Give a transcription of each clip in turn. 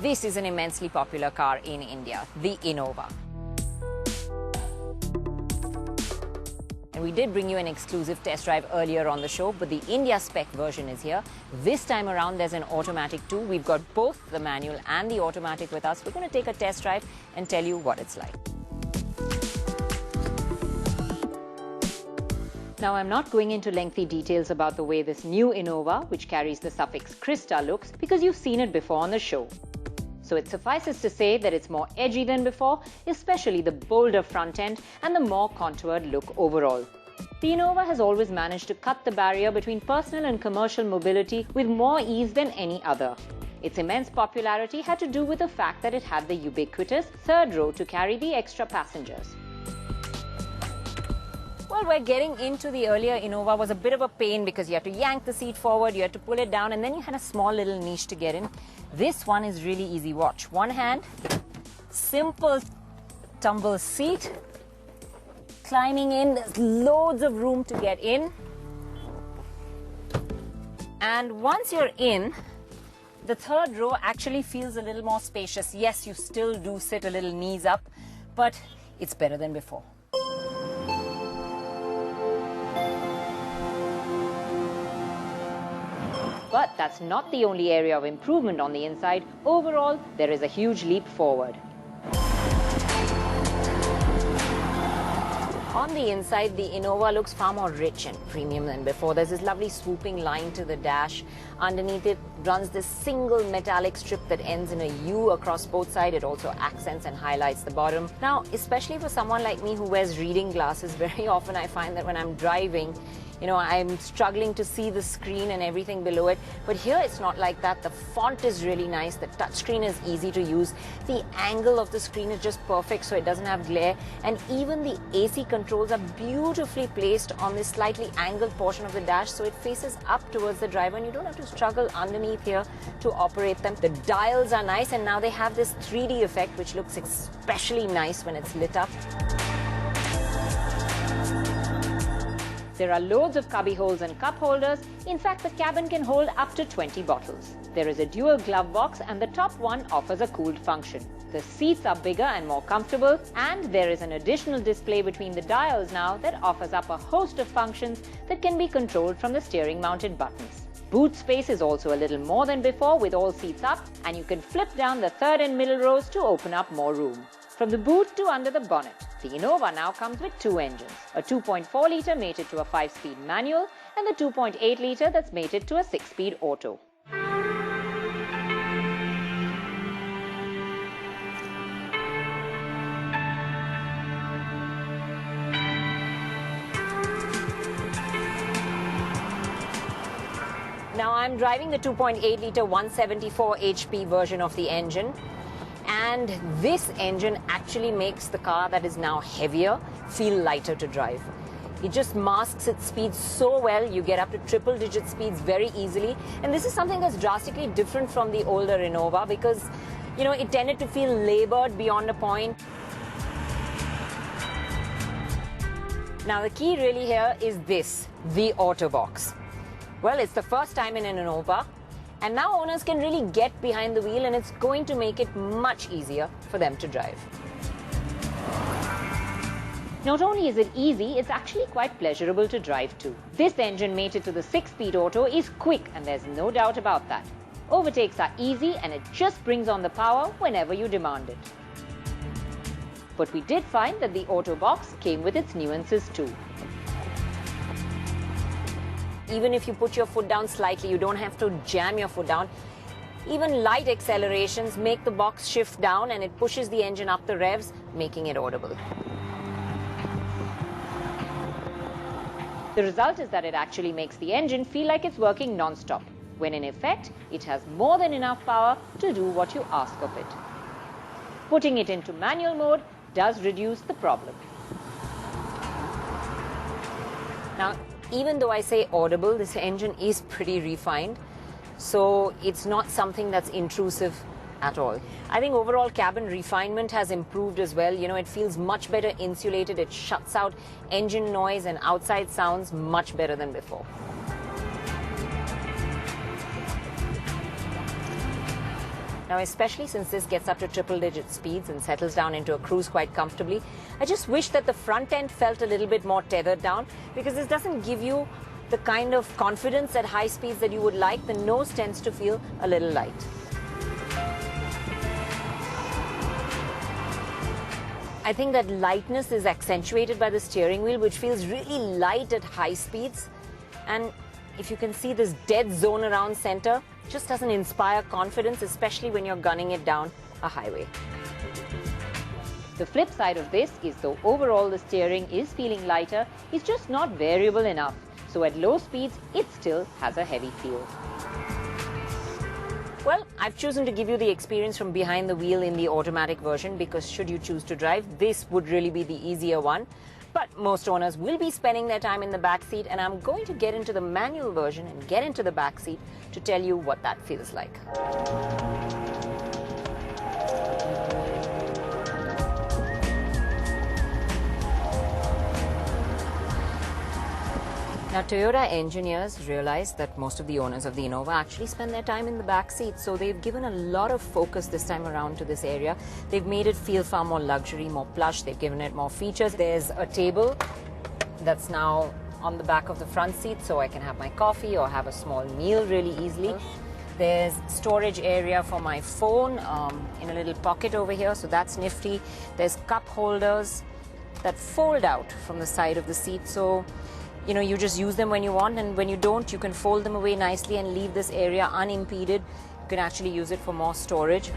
This is an immensely popular car in India, the Innova. And we did bring you an exclusive test drive earlier on the show, but the India spec version is here. This time around, there's an automatic too. We've got both the manual and the automatic with us. We're going to take a test drive and tell you what it's like. Now, I'm not going into lengthy details about the way this new Innova, which carries the suffix Crysta, looks, because you've seen it before on the show. So it suffices to say that it's more edgy than before, especially the bolder front end and the more contoured look overall. The Innova has always managed to cut the barrier between personal and commercial mobility with more ease than any other. Its immense popularity had to do with the fact that it had the ubiquitous third row to carry the extra passengers. Well, we're getting into the earlier Innova was a bit of a pain because you had to yank the seat forward, you had to pull it down, and then you had a small little niche to get in. This one is really easy. Watch. One hand, simple tumble seat, climbing in. There's loads of room to get in. And once you're in, the third row actually feels a little more spacious. Yes, you still do sit a little knees up, but it's better than before. But that's not the only area of improvement on the inside. Overall, there is a huge leap forward. On the inside, the Innova looks far more rich and premium than before. There's this lovely swooping line to the dash. Underneath it runs this single metallic strip that ends in a U across both sides. It also accents and highlights the bottom. Now, especially for someone like me who wears reading glasses, very often I find that when I'm driving, I'm struggling to see the screen and everything below it. But here it's not like that. The font is really nice. The touchscreen is easy to use. The angle of the screen is just perfect so it doesn't have glare. And even the AC controls are beautifully placed on this slightly angled portion of the dash so it faces up towards the driver and you don't have to struggle underneath here to operate them. The dials are nice and now they have this 3D effect which looks especially nice when it's lit up. There are loads of cubby holes and cup holders. In fact, the cabin can hold up to 20 bottles. There is a dual glove box and the top one offers a cooled function. The seats are bigger and more comfortable, and there is an additional display between the dials now that offers up a host of functions that can be controlled from the steering mounted buttons. Boot space is also a little more than before with all seats up, and you can flip down the third and middle rows to open up more room. From the boot to under the bonnet, the Innova now comes with two engines, a 2.4-litre mated to a 5-speed manual and the 2.8-litre that's mated to a 6-speed auto. Now I'm driving the 2.8-litre 174 HP version of the engine. And this engine actually makes the car that is now heavier feel lighter to drive. It just masks its speed so well, you get up to triple-digit speeds very easily. And this is something that's drastically different from the older Innova because, it tended to feel labored beyond a point. Now, the key really here is this, the Auto Box. Well, it's the first time in an Innova. And now owners can really get behind the wheel and it's going to make it much easier for them to drive. Not only is it easy, it's actually quite pleasurable to drive too. This engine mated to the 6-speed auto is quick and there's no doubt about that. Overtakes are easy and it just brings on the power whenever you demand it. But we did find that the Auto Box came with its nuances too. Even if you put your foot down slightly, you don't have to jam your foot down. Even light accelerations make the box shift down and it pushes the engine up the revs, making it audible. The result is that it actually makes the engine feel like it's working non-stop, when in effect, it has more than enough power to do what you ask of it. Putting it into manual mode does reduce the problem. Now, even though I say audible, this engine is pretty refined, so it's not something that's intrusive at all. I think overall cabin refinement has improved as well. It feels much better insulated. It shuts out engine noise and outside sounds much better than before. Now, especially since this gets up to triple-digit speeds and settles down into a cruise quite comfortably, I just wish that the front end felt a little bit more tethered down, because this doesn't give you the kind of confidence at high speeds that you would like. The nose tends to feel a little light. I think that lightness is accentuated by the steering wheel, which feels really light at high speeds. And if you can see this dead zone around center, just doesn't inspire confidence, especially when you're gunning it down a highway. The flip side of this is, though overall the steering is feeling lighter, it's just not variable enough. So at low speeds, it still has a heavy feel. Well, I've chosen to give you the experience from behind the wheel in the automatic version, because should you choose to drive, this would really be the easier one. But most owners will be spending their time in the back seat, and I'm going to get into the manual version and get into the back seat to tell you what that feels like. Now, Toyota engineers realized that most of the owners of the Innova actually spend their time in the back seat, so they've given a lot of focus this time around to this area. They've made it feel far more luxury, more plush. They've given it more features. There's a table that's now on the back of the front seat, so I can have my coffee or have a small meal really easily. There's storage area for my phone in a little pocket over here, so that's nifty. There's cup holders that fold out from the side of the seat, so you just use them when you want, and when you don't, you can fold them away nicely and leave this area unimpeded. You can actually use it for more storage.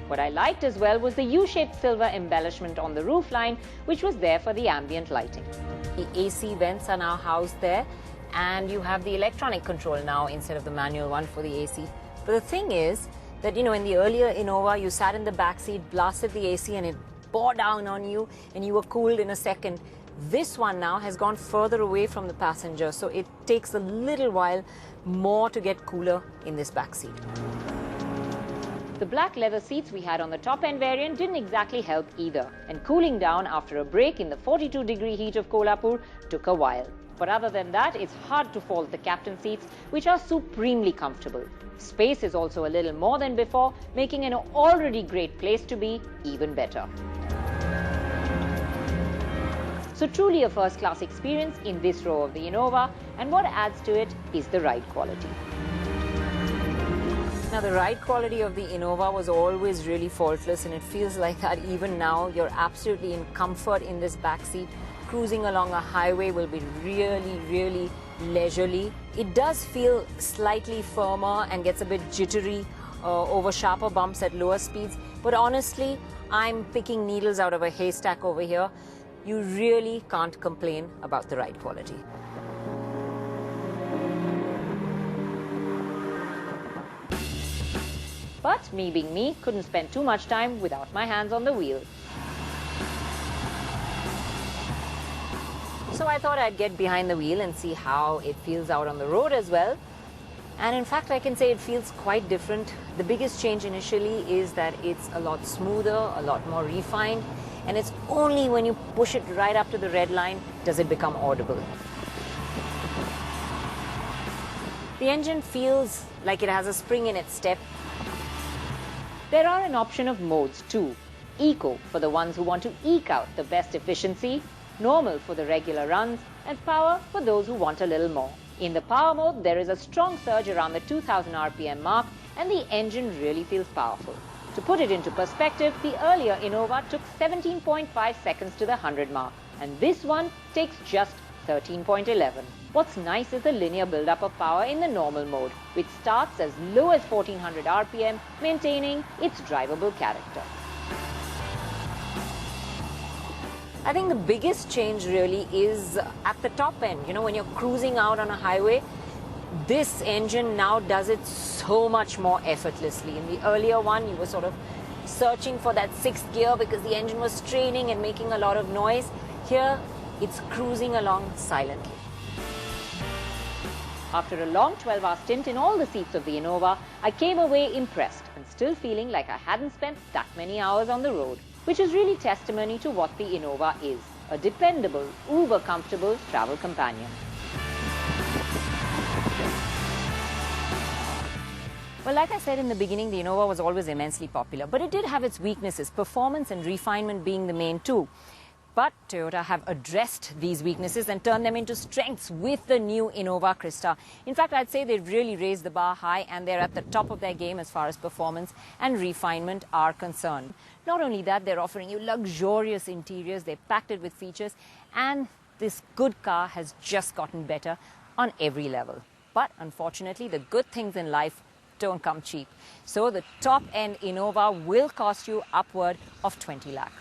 What I liked as well was the U-shaped silver embellishment on the roofline, which was there for the ambient lighting. The AC vents are now housed there, and you have the electronic control now instead of the manual one for the AC. But the thing is that, in the earlier Innova, you sat in the back seat, blasted the AC, and it bore down on you, and you were cooled in a second. This one now has gone further away from the passenger, so it takes a little while more to get cooler in this back seat. The black leather seats we had on the top-end variant didn't exactly help either, and cooling down after a break in the 42-degree heat of Kolhapur took a while. But other than that, it's hard to fault the captain seats, which are supremely comfortable. Space is also a little more than before, making an already great place to be even better. So truly a first-class experience in this row of the Innova, and what adds to it is the ride quality. Now, the ride quality of the Innova was always really faultless, and it feels like that even now. You're absolutely in comfort in this back seat. Cruising along a highway will be really, really leisurely. It does feel slightly firmer and gets a bit jittery over sharper bumps at lower speeds, but honestly, I'm picking needles out of a haystack over here. You really can't complain about the ride quality. But me being me, couldn't spend too much time without my hands on the wheel. So I thought I'd get behind the wheel and see how it feels out on the road as well. And in fact, I can say it feels quite different. The biggest change initially is that it's a lot smoother, a lot more refined. And it's only when you push it right up to the red line does it become audible. The engine feels like it has a spring in its step. There are an option of modes too. Eco for the ones who want to eke out the best efficiency, normal for the regular runs, and power for those who want a little more. In the power mode, there is a strong surge around the 2000 RPM mark, and the engine really feels powerful. To put it into perspective, the earlier Innova took 17.5 seconds to the 100 mark, and this one takes just 13.11. What's nice is the linear build-up of power in the normal mode, which starts as low as 1400 RPM, maintaining its drivable character. I think the biggest change really is at the top end. When you're cruising out on a highway, this engine now does it so much more effortlessly. In the earlier one, you were sort of searching for that sixth gear because the engine was straining and making a lot of noise. Here, it's cruising along silently. After a long 12-hour stint in all the seats of the Innova, I came away impressed and still feeling like I hadn't spent that many hours on the road, which is really testimony to what the Innova is, a dependable, uber-comfortable travel companion. Well, like I said in the beginning, the Innova was always immensely popular, but it did have its weaknesses, performance and refinement being the main two. But Toyota have addressed these weaknesses and turned them into strengths with the new Innova Crysta. In fact, I'd say they've really raised the bar high and they're at the top of their game as far as performance and refinement are concerned. Not only that, they're offering you luxurious interiors, they've packed it with features, and this good car has just gotten better on every level. But unfortunately, the good things in life don't come cheap. So the top-end Innova will cost you upward of 20 lakh.